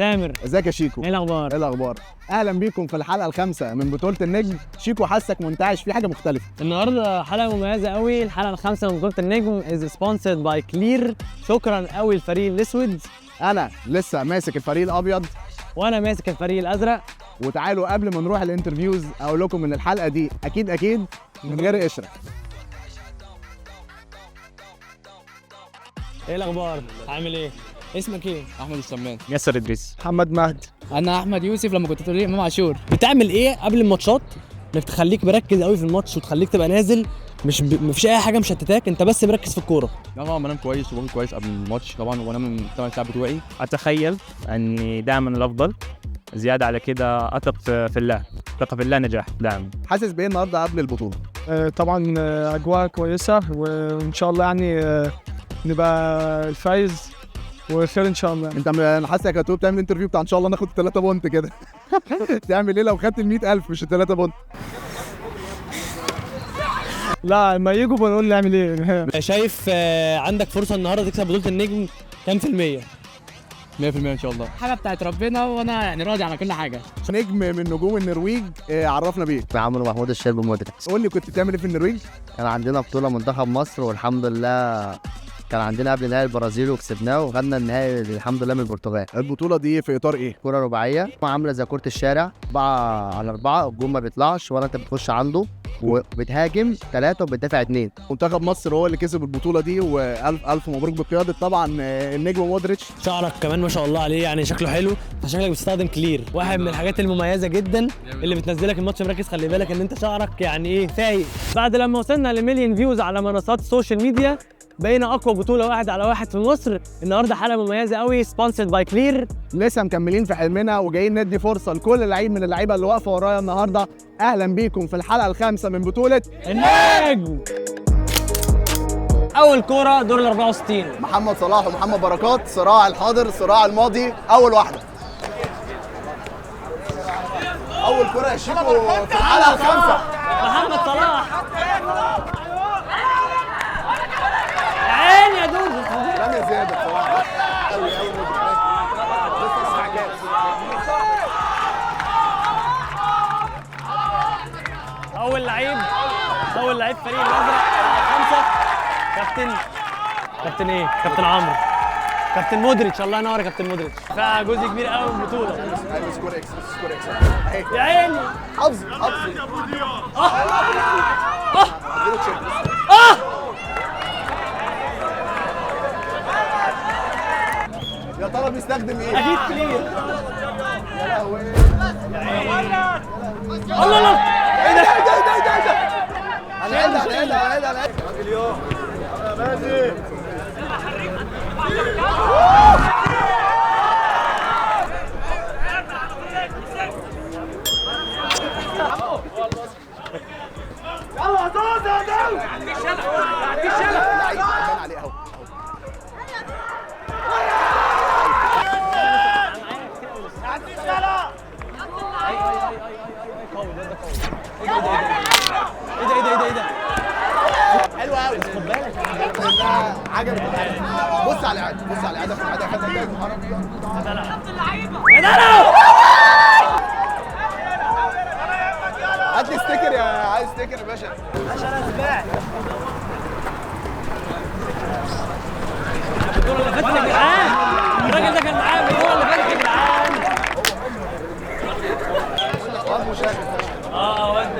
تامر. ازيك يا شيكو؟ ايه الاخبار؟ ايه الاخبار؟ اهلا بيكم في الحلقه الخامسه من بطوله النجم. شيكو حاسك منتعش في حاجه مختلفه. النهارده حلقه مميزه قوي، الحلقه الخامسه من بطوله النجم از سبونسرد باي كلير. شكرا قوي للفريق الاسود. انا لسه ماسك الفريق الابيض وانا ماسك الفريق الازرق. وتعالوا قبل ما نروح الانترفيوز اقول لكم ان الحلقه دي اكيد من غير قشره. ايه الاخبار؟ عامل ايه؟ اسمك ايه؟ احمد السمان. ياسر ادريس. محمد مهدي. انا احمد يوسف. لما كنت تقول لي امام عاشور. بتعمل ايه قبل الماتشات انك تخليك مركز قوي في الماتش وتخليك تبقى نازل مفيش اي حاجه مشتتاك، انت بس مركز في الكوره؟ طبعا بنام كويس وباكل كويس قبل الماتش طبعا، وانام 8 ساعات بتوعي. اتخيل اني دائما الافضل، زياده على كده اثق في الله، ثقه في الله نجاح دائما. حاسس بايه النهارده قبل البطوله؟ طبعا اجواء كويسه وان شاء الله يعني نبقى الفايز وخير ان شاء الله. انت انا حاسسك هتقول بتعمل انترفيو بتاع ان شاء الله ناخد 3 بونت كده. تعمل ايه لو خدت ال 100,000 مش ال 3 بونت؟ لا ما يجوا بنقول نعمل ايه. شايف عندك فرصه النهارده تكسب بطوله النجم كام في المية؟ 100% ان شاء الله. حاجه بتاعت ربنا وانا يعني راضي على كل حاجه. نجم من نجوم النرويج، عرفنا بيك. عمرو محمود الشرب مدرك. قول لي كنت بتعمل ايه في النرويج؟ كان عندنا بطولة منتخب مصر والحمد لله كان عندنا قبل نهائي البرازيل وكسبناه وخدنا النهائي الحمد لله من البرتغال. البطوله دي في اطار ايه؟ كرة رباعية عاملة زي كرة الشارع 4-على-4، الجون ما بيطلعش ولا انت بتخش عنده وبتهاجم 3 وبتدافع 2. منتخب مصر هو اللي كسب البطوله دي، والف الف مبروك بقياده طبعا النجم مودريتش. شعرك كمان ما شاء الله عليه، يعني شكله حلو. انت شكلك بتستخدم كلير، واحد من الحاجات المميزه جدا اللي بتنزلك الماتش مركز. خلي بالك ان انت شعرك يعني ايه فايق. بعد لما وصلنا لمليون فيوز على منصات السوشيال ميديا بقينا اقوى بطوله 1-على-1 في مصر. النهارده حلقه مميزه قوي سبونسرد باي كلير. لسه مكملين في حلمنا وجايين ندي فرصه لكل لعيب من اللعيبه اللي واقفه ورايا النهارده. اهلا بيكم في الحلقه الخامسه من بطوله النجم. اول كوره دور ال 64. محمد صلاح ومحمد بركات، صراع الحاضر صراع الماضي. اول واحده، اول كوره يا شيكو في الحلقه الخامسه. محمد صلاح. يا عيني يا دود. رامي زياده بصراحه قوي لسه اسمع كاس. اول لعيب فريق الازرق 5. كابتن ايه؟ كابتن عمرو، كابتن مودريتش. الله ينور يا كابتن مودريتش. فجزء كبير قوي من البطوله. ايوه سكور اكس يا عيني. حظ يا ترى بيستخدم ايه؟ اكيد كلير. يا لهوي. الله. ايه ده؟ انا اليوم مازن. يلا دوس يا دو. عدي الشلة عليه اهو. ايه ده حلوه قوي. خد بالك عجبت. بص على العاده في العاده خدها كده. يا دلو. هات لي ستيكر عايز ستيكر يا باشا. انا سمعت الدور اللي فاتت يا جدعان. الراجل ده كان معايا الدور اللي فاتت يا جدعان. واد مشاغب. واد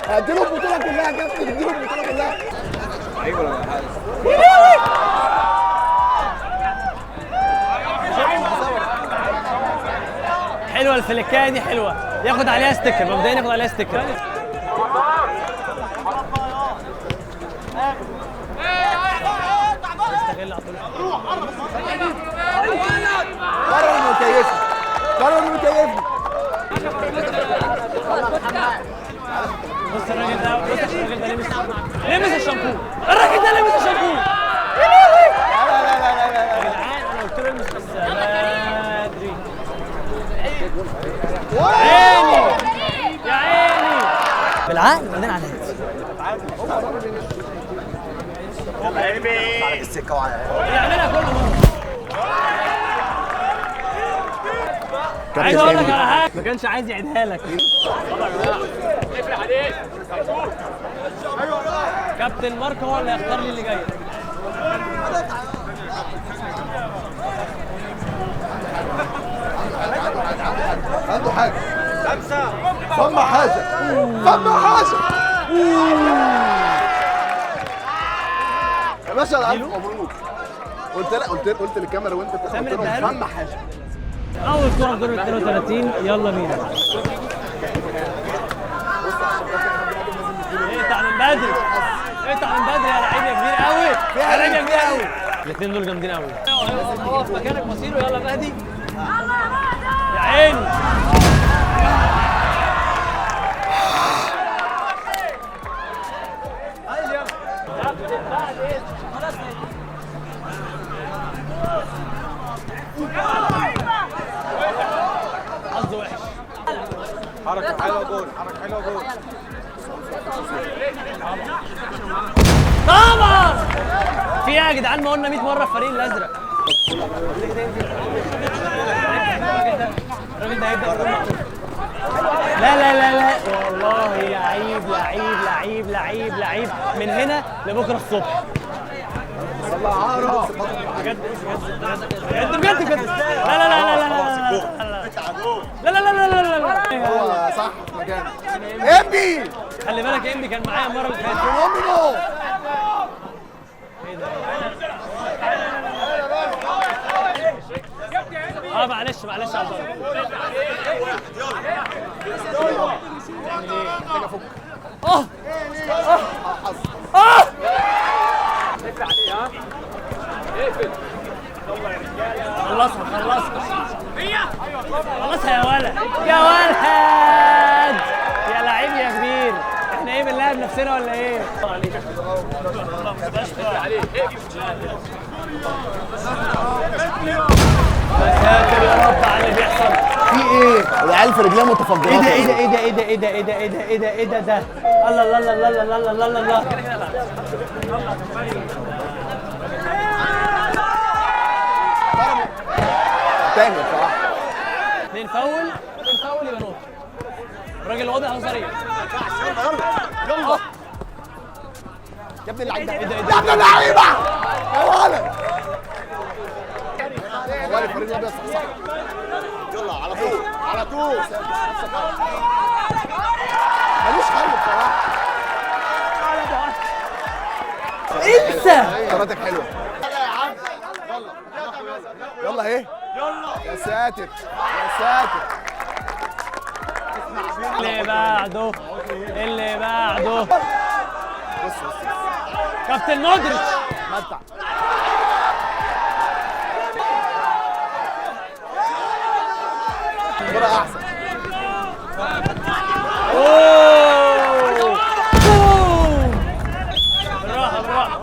اديله البطوله كلها يا كابتن، اديله البطوله كلها. ايوه ولا حاجه. حلوه الفلكايه دي، حلوه. ياخد عليها ستيكر مبدئيا، ياخد عليها ستيكر. قرر المكيفني. بص الراجل ده، لمس الشامبو. الراجل ده لمس الشامبو. لا يا جدعان انا قلت له المس بس بدري. عيني يا عيني بالعقل بعدين على الهادي. السكه وعلى يعملها كل مره. عايز اقول لك على حاجه ما كانش عايز يعيدها لك. كابتن مارك هو اللي هيختار لي اللي جاي. عنده حاجه فما حاجه فما حاجه يا باشا. الف مبروك. قلت للكاميرا وانت بتاخد فما حاجه. اول كره في دور 32 يلا بينا. اقطع من بدري اقطع من بدري يا لعيب يا كبير قوي يا لعيب يا كبير قوي. الاثنين دول جامدين قوي. اقف مكانك بصيله يلا مهدي يا عيني. حظه وحش. حركه حلوه جول حركه حلوه جول. طبعا في ايه يا جدعان؟ ما قلنا 100 مره الفريق الازرق. الراجل ده هيبدا. لا لا لا لا والله لعيب لعيب لعيب لعيب لعيب من هنا لبكره الصبح. بجد بجد بجد بجد. لا لا لا لا لا لا لا لا لا لا لا لا. هو صح في مكانه. امبي خلي بالك امبي كان معايا المره اللي فاتت. فينومينو. معلش معلش يا عبد الله. خلصها يا ولد يا ولد يا لعيب يا كبير. احنا ايه بنلعب نفسنا ولا ايه؟ ساتر يا رب على اللي بيحصل. في ايه؟ العيال في رجليها متفجرات. ايه ده ايه ده ايه ده ايه ده ايه ده ايه ده ايه ده ايه ده الله الله الله الله الله الله الله الله. تاني بصراحه. 2 فاول يبقى نقطة. الراجل واضح اهو سريع. يلا يا ابن اللعيبه يا ابن اللعيبه يا ولد. والله الفريق الابيض صح. يلا على طول على طول. ملوش حل بصراحه. انسى. قراراتك حلوه. يلا ايه؟ يلا يا ساتر يا ساتر. اللي بعده اللي بعده. بص كابتن مودريتش متع. كرة احسن. بالراحة بالراحة.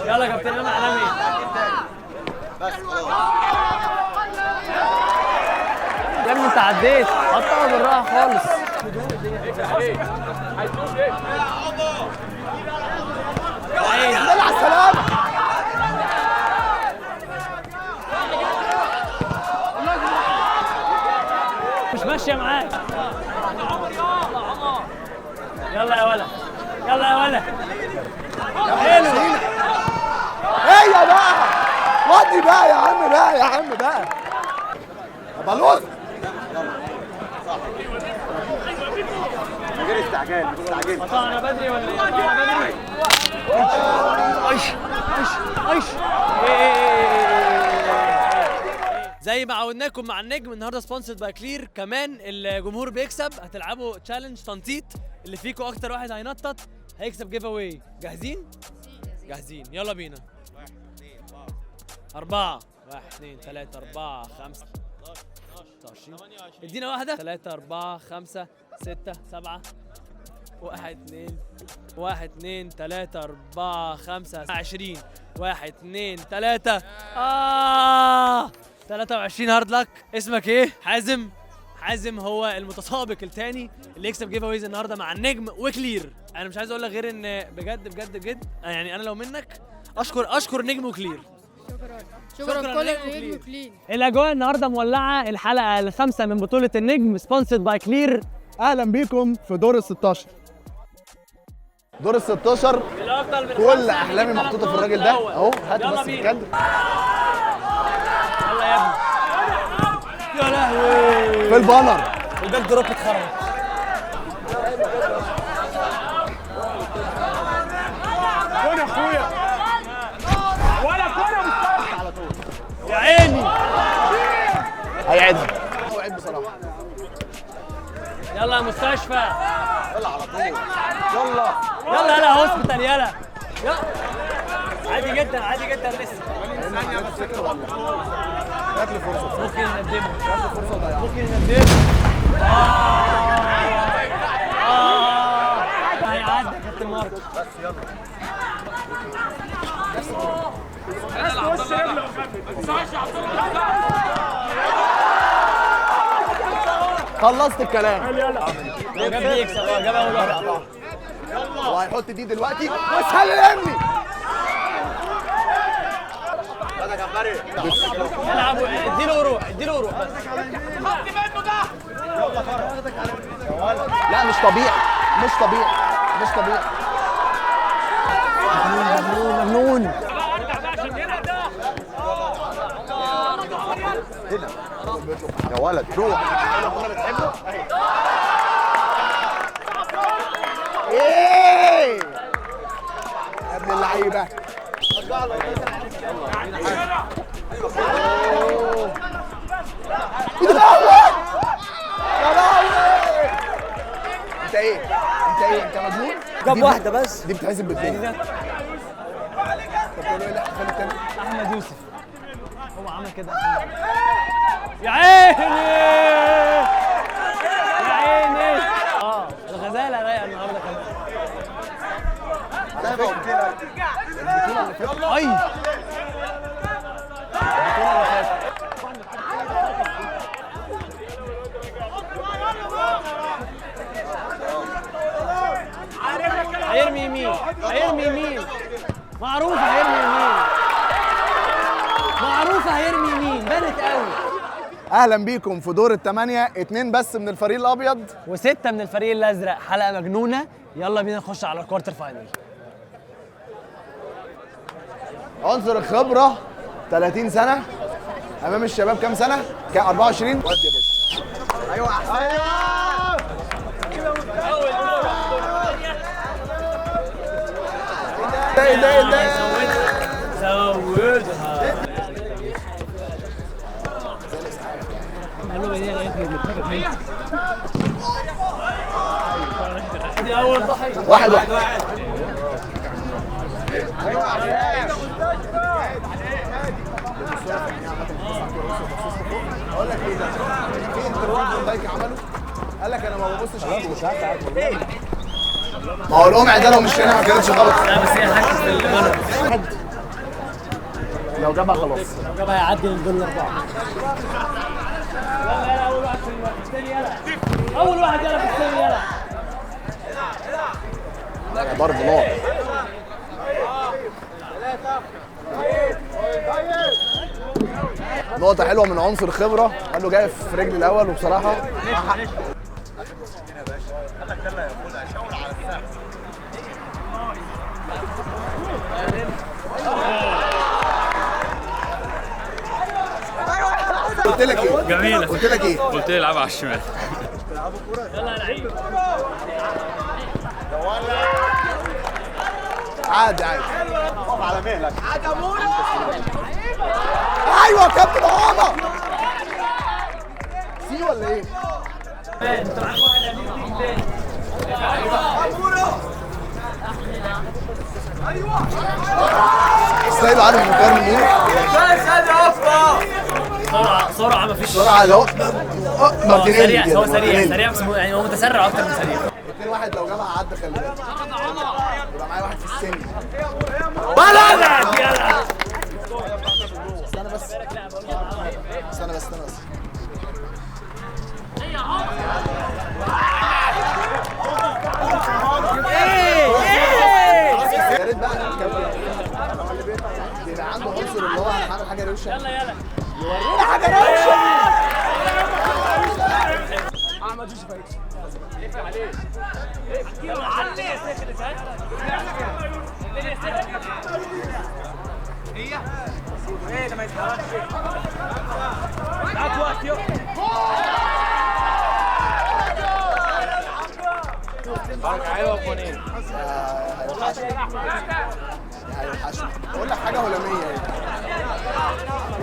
يلا يا كابتن امام عالمي. يا ابني انت عديت حطها بالراحة خالص. الحمد لله على السلامة. مش ماشية معاك. يلا يا ولد يلا يا ولد. حلو. هي بقى ودي بقى يا عم بقى يا عم بقى. بلوز من غير استعجال ما تستعجلش. قطعنا بدري ولا ايه؟ قطعنا بدري. ايش زي ما عودناكم مع النجم النهارده سبونسرد باي كلير. كمان الجمهور بيكسب. هتلعبوا تشالنج تنطيط. اللي فيكم اكتر واحد هينطط هيكسب جيف اواي. جاهزين؟ جاهزين يلا بينا. 4 1 2 3 4 5 26. ادينا واحدة. 3 4 5 6 7 1 2 1 2 3 4 5 20 1 2 3 23 هارد لك. اسمك ايه؟ حازم حازم هو المتسابق الثاني اللي يكسب جيف اويز النهارده مع النجم وكلير. انا مش عايز اقول لك غير ان بجد بجد بجد يعني انا لو منك اشكر نجم وكلير. شكرا كل النجم وكلير. الاجواء النهارده مولعه، الحلقه الخامسه من بطوله النجم سبونسرد باي كلير. اهلا بيكم في دور ال 16. دور ال 16 كل احلامي محطوطه في الراجل ده اهو. هات بس الكادر. يلا يا ابني. يا لهوي في البانر الباك دروب اتخرب. فين يا اخويا؟ ولا كوره مستقبل على طول. يا عيني هيعيدها. هو عيد بصراحه. يلا يا مستشفى. يلا على طول. يلا يلا هوسبيتال يلا. عادي جدا عادي جدا لسه. ثانيه بس كده والله. جات لي فرصه. ممكن نقدمه. جات لي فرصه ضيعها. ممكن نقدمه. هيعدي يا كابتن مارك. بس يلا. خلصت الكلام. لو جاب دي يكسب. جاب اول واحد. وهيحط دي دلوقتي وسلمني. العب اديله وروح اديله وروح بس. لا مش طبيعي مش طبيعي مش طبيعي. مجنون. يا ولد روح. ايه يا ابن اللعيبه. انت ايه؟ انت مجنون؟ جاب واحده بس. دي بتحسب بالتاني. طب تقول له ايه الاحتفال التاني؟ احمد يوسف هو عمل كده. يا عيني يا عيني. الغزاله رايقه النهارده كمان. البطوله اللي فاتت. اي هيرمي يمين هيرمي يمين. معروفه هيرمي يمين. معروفه هيرمي يمين بانت قوي. اهلا بيكم في دور الثمانيه. 2 بس من الفريق الابيض و6 من الفريق الازرق. حلقه مجنونه. يلا بينا نخش على الكوارتر فاينل. عنصر الخبره 30 سنه امام الشباب. كام سنه؟ 24. ودي يا باشا. ايوه احسن. ده زودها. دي اول ضحيه. واحد اقول لك ايه ده؟ في انترفيو لايك عمله قال لك انا ما ببصش على مش عارف والله. ما هو القمع ده لو مش هنا ما كانتش غلط. لا بس هي حاسس بالمرض. لو جابها خلاص. لو جابها هيعدي الجول 4. يلا اول واحد في الثاني. يلا اول واحد يلا في الثاني. يلا ضرب نار. نقطة حلوة من عنصر خبرة. قال له جاي في رجل الأول وبصراحة مع حق. قلت لك ايه؟ جميلة. قلت لك ايه؟ قلت لي العبها على الشمال. يلا يا لعيب. عادي اقف على مهلك. ايوه كابتن عمر. سي ولا ايه؟ انت معاك واحد قديم تاني. ستايل عارف مكان مين؟ سرعة مفيش. بسرعة لو سريع هو سريع بس يعني هو متسرع اكتر من سريع. 2-1 لو جابها عدى خلي بالك. يبقى معايا واحد في السن. بلدك يلا. استنى بس. روشه. يلا يلا ورينا حاجه روشه. يلا علي هيوحشني. اقول لك حاجه هلاميه اهي.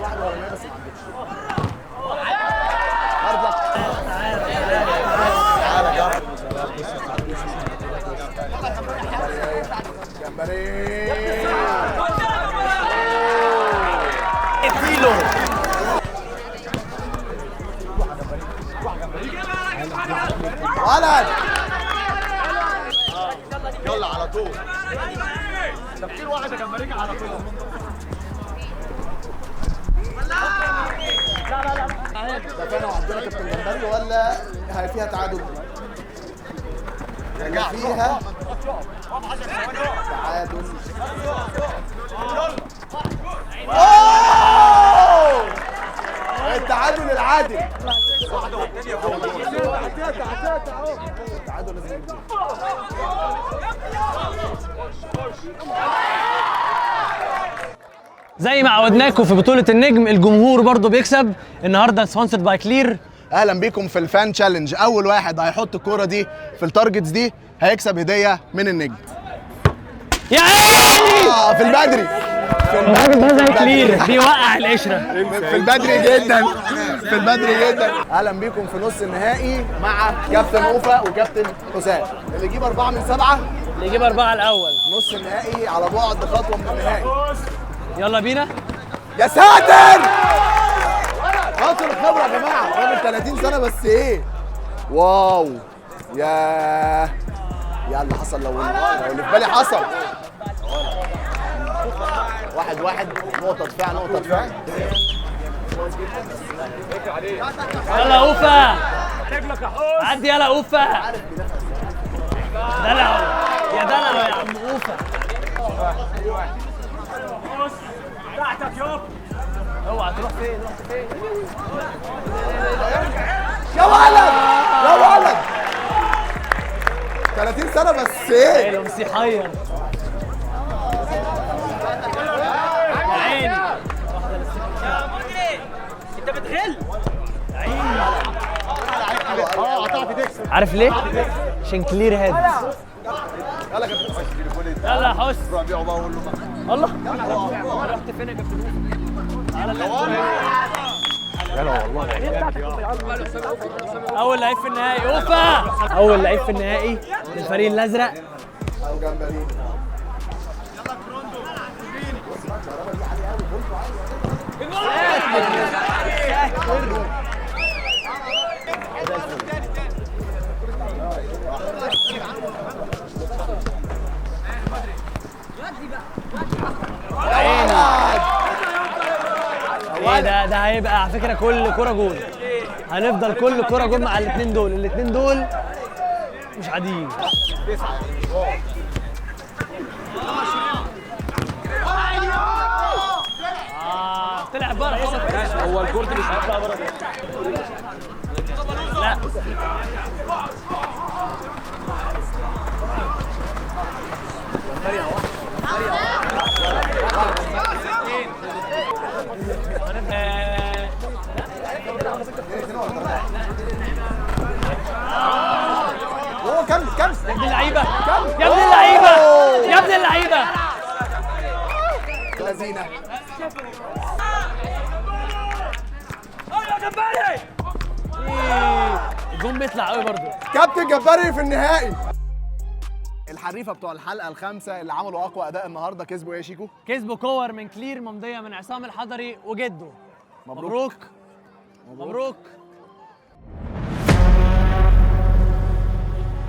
واحده هلاميه بس ما عندكش. تعالى جرب. جمبري. كيلو. ولد. يلا على طول. تفكير واحد يا جمبريكا على طول. ده كانوا عندنا كابتن جمبري ولا هي فيها تعادل؟ فيها تعادل. أوه! التعادل العادل. التعادل لازم يجي. زي ما عودناكم في بطولة النجم، الجمهور برضو بيكسب. النهارده سبونسرد باي كلير. اهلا بيكم في الفان تشالنج. اول واحد هيحط الكوره دي في التارجتس دي هيكسب هديه من النجم. يا عيني في البدري. الراجل ده زي كلير بيوقع القشرة. في البدري جدا. في البدري جدا. اهلا بيكم في نص النهائي مع كابتن اوفا وكابتن حسام. اللي يجيب 4 من 7 اللي يجيب 4 الأول. نص النهائي على بعد خطوه من النهائي. يلا بينا. يا ساتر! عنصر الخبره يا جماعه. راجل 30 سنه بس ايه؟ واو. يا اللي حصل لو اللي في بالي حصل. 1-1. نقطة دفاع نقطة دفاع. يلا أوفا. عدي يلا أوفا. دلع يا دلع يا عم أوفا. تحتك يابا. اوعى تروح فين؟ رحت فين؟ يا ولد يا ولد 30 سنة بس ايه؟ لو مسيحير يا عيني. انت بتغل يا عيني. عارف ليه؟ عشان كلير هيد. يلا يا كابتن. يلا يا حس. ربيع بقى اقول له الله رحت فين يا كابتن؟ اول لعيب في النهائي اوفا. اول لعيب في النهائي للفريق الازرق. او جمبري. ايه ده هيبقى على فكره كل كوره جول. هنفضل كل كوره جول مع الاثنين دول. الاثنين دول مش عاديين. طلع بره. هو الكورت مش هيطلع بره. لا هو كم يا ابن اللعيبه يا ابن اللعيبه يا ابن اللعيبه. لذينه. الجون بيطلع قوي برضه. كابتن جمبري في النهائي. الحريفه بتوع الحلقه الخامسه اللي عملوا اقوى اداء النهارده كسبوا ايه يا شيكو؟ كسبوا كور من كلير ممضيه من عصام الحضري وجده. مبروك مبروك.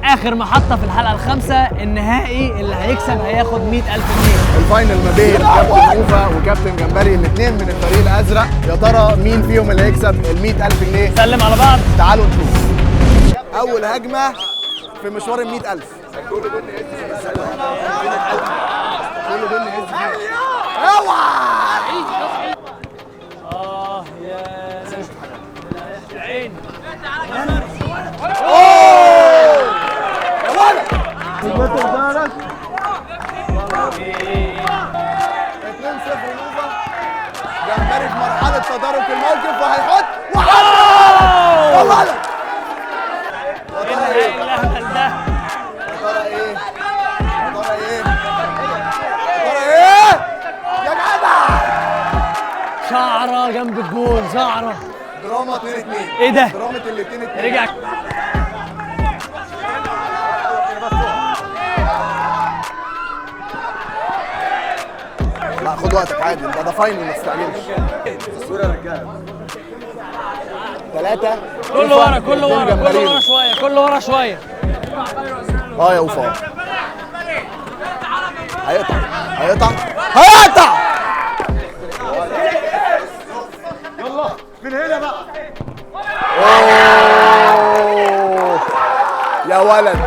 اخر محطه في الحلقه الخامسه النهائي. اللي هيكسب هياخد 100,000 جنيه. الفاينل ما بين كابتن اوفا وكابتن جمبري الاثنين من الفريق الازرق. يا ترى مين فيهم اللي هيكسب ال 100,000 جنيه؟ سلم على بعض. تعالوا نشوف. اول هجمه في مشوار ال 100,000. كل دول نهز فيه. اوعى نوفا. جمبري في مرحله تدارك الموقف وهيحط وحط والله ايه الهبل ده؟ يا ترى ايه؟ يا جدع شعره جنب الجول، شعره. دراما 2-2. ايه ده؟ دراما الاثنين 2. رجع. لا خد وقتك عادي، ده فاينل ما تستعجلش. الصورة يا رجاله. 3 كله ورا كله ورا كله ورا شويه كله ورا شويه. يا وفاء هيقطع يلا من هنا بقى. اوه يا ولد.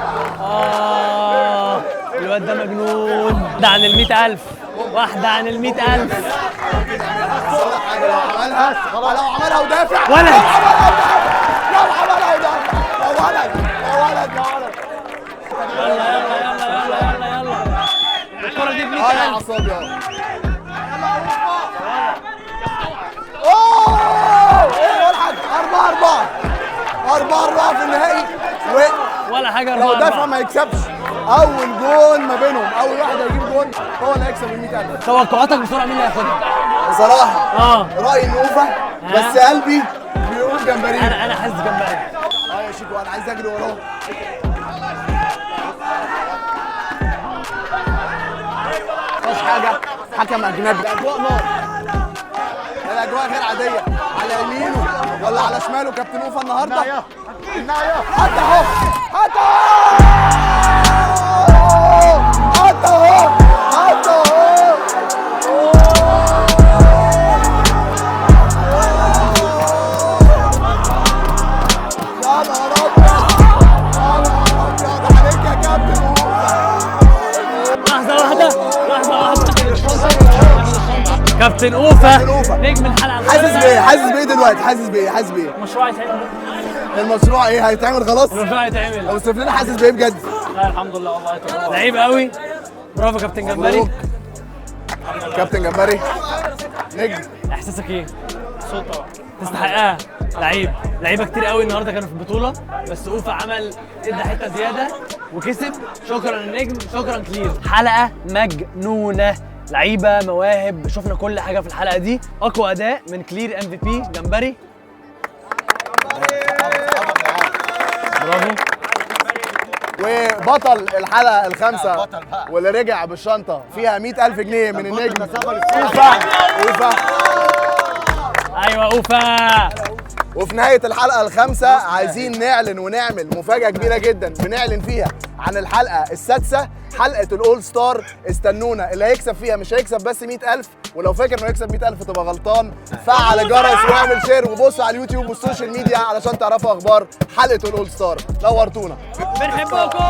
الواد ده مجنون. ده عن ال 100,000. واحده عن ال 100,000. لو عملها ودافع ولد. لو عملها ودافع يا ولد. يلا الكرة دي ب 100,000. يا عصام يا اوه ايه الحاج 4-4 في النهائي ولا حاجه. لو دافع ما يكسبش. اول جون ما بينهم، اول واحد هيجيب جون هو اللي هيكسب ال 100,000. توقعاتك بسرعه مين اللي هياخدها؟ بصراحه رايي نوفا بس قلبي بيقول جمبري. انا حاسس جمبري. يا شيكو انا عايز اجري وراه. مفيش حاجه، حكم اجنبي. الاجواء نار، الاجواء غير عاديه. على يمينه ولا على شماله كابتن نوفا النهارده؟ حتى اهو كابتن اوفا نجم الحلقه. حاسس بايه؟ المشروع هيتعمل. المشروع ايه هيتعمل خلاص؟ المشروع هيتعمل. لو لنا حاسس بايه بجد؟ لا الحمد لله والله تمام. لعيب قوي. برافو كابتن جمبري. كابتن جمبري نجم. احساسك ايه؟ صوت طبعا تستحقها. لعيبه كتير قوي النهارده كانوا في البطوله، بس اوفا عمل ادى حته زياده وكسب. شكرا النجم، شكرا كلير. حلقه مجنونه، لعيبه مواهب، شفنا كل حاجه في الحلقه دي. اقوى اداء من كلير MVP جمبري. برافو. وبطل الحلقه الخامسه واللي رجع بالشنطه فيها 100,000 جنيه من النجم اوفا. ايوه اوفا. وفي نهايه الحلقه الخامسه عايزين نعلن ونعمل مفاجاه كبيره جدا بنعلن فيها عن الحلقه السادسه، حلقه الاول ستار. استنونا، اللي هيكسب فيها مش هيكسب بس 100,000، ولو فاكر انه يكسب 100,000 تبقى غلطان. فعل الجرس واعمل شير وبص على اليوتيوب والسوشيال ميديا علشان تعرفوا اخبار حلقه الاول ستار. نورتونا. بنحبكم.